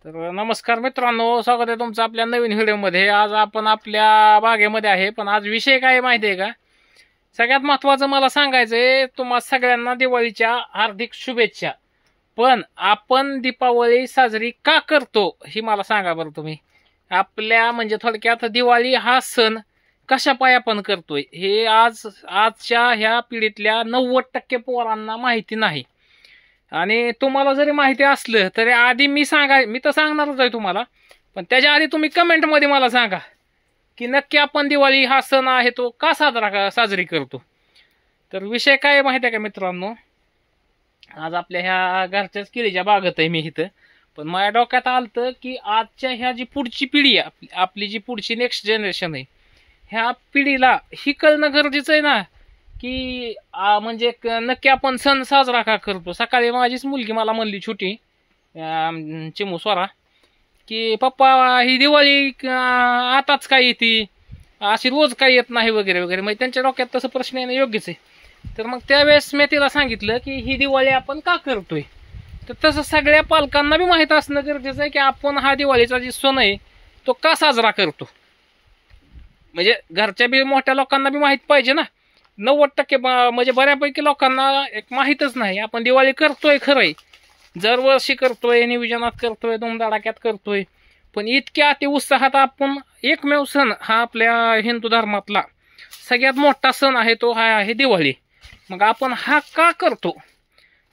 तर नमस्कार मित्रांनो, स्वागत आहे तुमचं आपल्या नवीन व्हिडिओमध्ये। आज आपण आपल्या बागेमध्ये आहे, पण आज विषय काय माहिती आहे का? सगळ्यात महत्त्वाचं मला सांगायचंय, तुम्हा सगळ्यांना दिवाळीच्या हार्दिक शुभेच्छा। पण आपण दीपावली साजरी का करतो ही मला सांगा बरं तुम्ही। आपल्या म्हणजे थोडक्यात दिवाळी हा सण कशा पायी आपण करतोय हे आजच्या ह्या पिढीतल्या 90% पोरांना माहिती नाही। आणि तुम्हाला जरी माहिती असलं तरी आधी मी तर सांगणारच आहे तुम्हाला, पण त्याच्या आधी तुम्ही कमेंटमध्ये मला सांगा की नक्की आपण दिवाळी हा सण आहे तो का साजरी करतो। तर विषय काय माहिती आहे का मित्रांनो, आज आपल्या ह्या घरच्याच केळीच्या बागेत आहे मी इथं, पण माझ्या डोक्यात आलतं की आजच्या ह्या जी पुढची पिढी आहे, आपली जी पुढची नेक्स्ट जनरेशन आहे, ह्या पिढीला ही कळणं गरजेचं आहे ना की म्हणजे नक्की आपण सण साजरा का करतो। सकाळी माझीच मुलगी मला म्हणली, छोटी चिमू स्वरा, की पप्पा ही दिवाळी आताच काय येते, अशी रोज काय येत नाही वगैरे वगैरे। मग त्यांच्या डोक्यात तसं प्रश्न येणं योग्यच आहे। तर मग त्यावेळेस मी तिला सांगितलं की ही दिवाळी आपण का करतोय। तर तसं सगळ्या पालकांना बी माहीत असणं गरजेचं आहे की आपण हा दिवाळीचा जी सण आहे तो का साजरा करतो। म्हणजे घरच्या बी मोठ्या लोकांना बी माहीत पाहिजे ना। 90% म्हणजे बऱ्यापैकी लोकांना एक माहीतच नाही। आपण दिवाळी करतोय खरंय, दरवर्षी करतोय, नियोजनात करतोय, धुमधडाक्यात करतोय, पण इतक्या अति उत्साहात आपण एकमेव सण हा आपल्या हिंदू धर्मातला सगळ्यात मोठा सण आहे तो हा आहे दिवाळी। मग आपण हा का करतो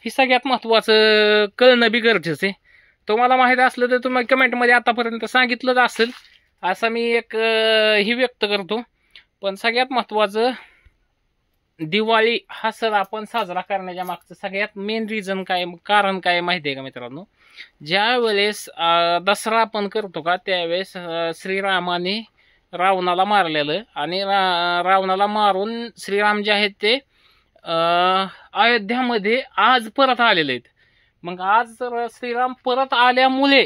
हे सगळ्यात महत्त्वाचं कळणं बी गरजेचं आहे। तुम्हाला माहीत असलं तर तुम्ही कमेंटमध्ये आतापर्यंत सांगितलंच असेल असं मी एक ही व्यक्त करतो। पण सगळ्यात महत्त्वाचं, दिवाळी हा सण आपण साजरा करण्याच्या मागचं सगळ्यात मेन रिझन काय, कारण काय माहिती आहे का मित्रांनो? ज्या वेळेस दसरा आपण करतो का त्यावेळेस श्रीरामाने रावणाला मारलेलं, आणि रावणाला मारून श्रीराम जे आहेत ते अयोध्यामध्ये आज परत आलेले आहेत। मग आज जर श्रीराम परत आल्यामुळे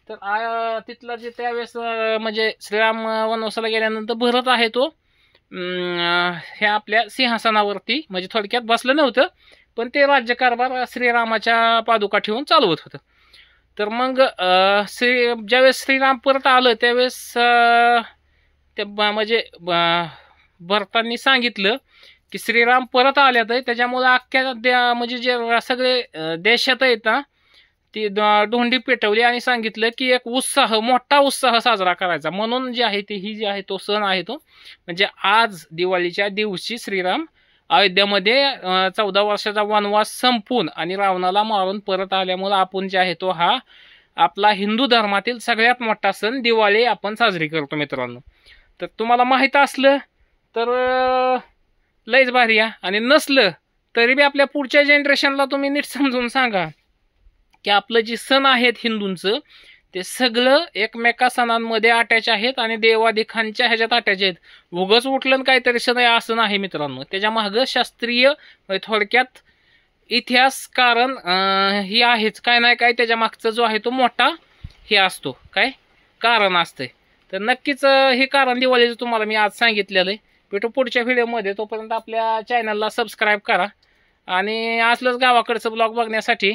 तर तिथलं जे त्यावेळेस म्हणजे श्रीराम वनवासाला गेल्यानंतर भरत आहे तो ह्या आपल्या सिंहासनावरती म्हणजे थोडक्यात बसलं नव्हतं, पण ते राज्यकारभार श्रीरामाच्या पादुका ठेवून चालवत होतं। तर मग ज्यावेळेस श्रीराम परत आलं त्यावेळेस ते म्हणजे भरतांनी सांगितलं की श्रीराम परत आल्यात आहे, त्याच्यामुळे अख्ख्या म्हणजे जे सगळे देशात आहेत ना ती धोंडी पेटवली आणि सांगितलं की एक मोठा उत्साह साजरा करायचा। म्हणून जे आहे ते ही जी आहे तो सण आहे तो म्हणजे आज दिवाळीच्या दिवशी श्रीराम अयोध्यामध्ये 14 वर्षाचा वनवास संपून आणि रावणाला मारून परत आल्यामुळे आपण जे आहे तो हा आपला हिंदू धर्मातील सगळ्यात मोठा सण दिवाळी आपण साजरी करतो मित्रांनो। तर तुम्हाला माहीत असलं तर लयच भारी आहे, आणि नसलं तरी बी आपल्या पुढच्या जनरेशनला तुम्ही नीट समजून सांगा की आपलं जे सण आहेत हिंदूंचं ते सगळं एकमेका सणांमध्ये अटॅच आहेत आणि देवादिखांच्या ह्याच्यात अटॅच आहेत। उगच उठलं काहीतरी सण आहे असं नाही मित्रांनो, त्याच्या मागं शास्त्रीय थोडक्यात इतिहास कारण ही आहेच, काय नाही काय त्याच्या मागचं जो आहे तो मोठा हे असतो, काय कारण असतंय। तर नक्कीच हे कारण दिवाळीचं तुम्हाला मी आज सांगितलेलं आहे। भेटू पुढच्या व्हिडिओमध्ये, तोपर्यंत आपल्या चॅनलला सबस्क्राईब करा आणि असलंच गावाकडचं ब्लॉग बघण्यासाठी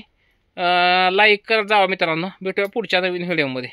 लाईक करत जावा मित्रांनो। भेटूया पुढच्या नवीन व्हिडिओमध्ये।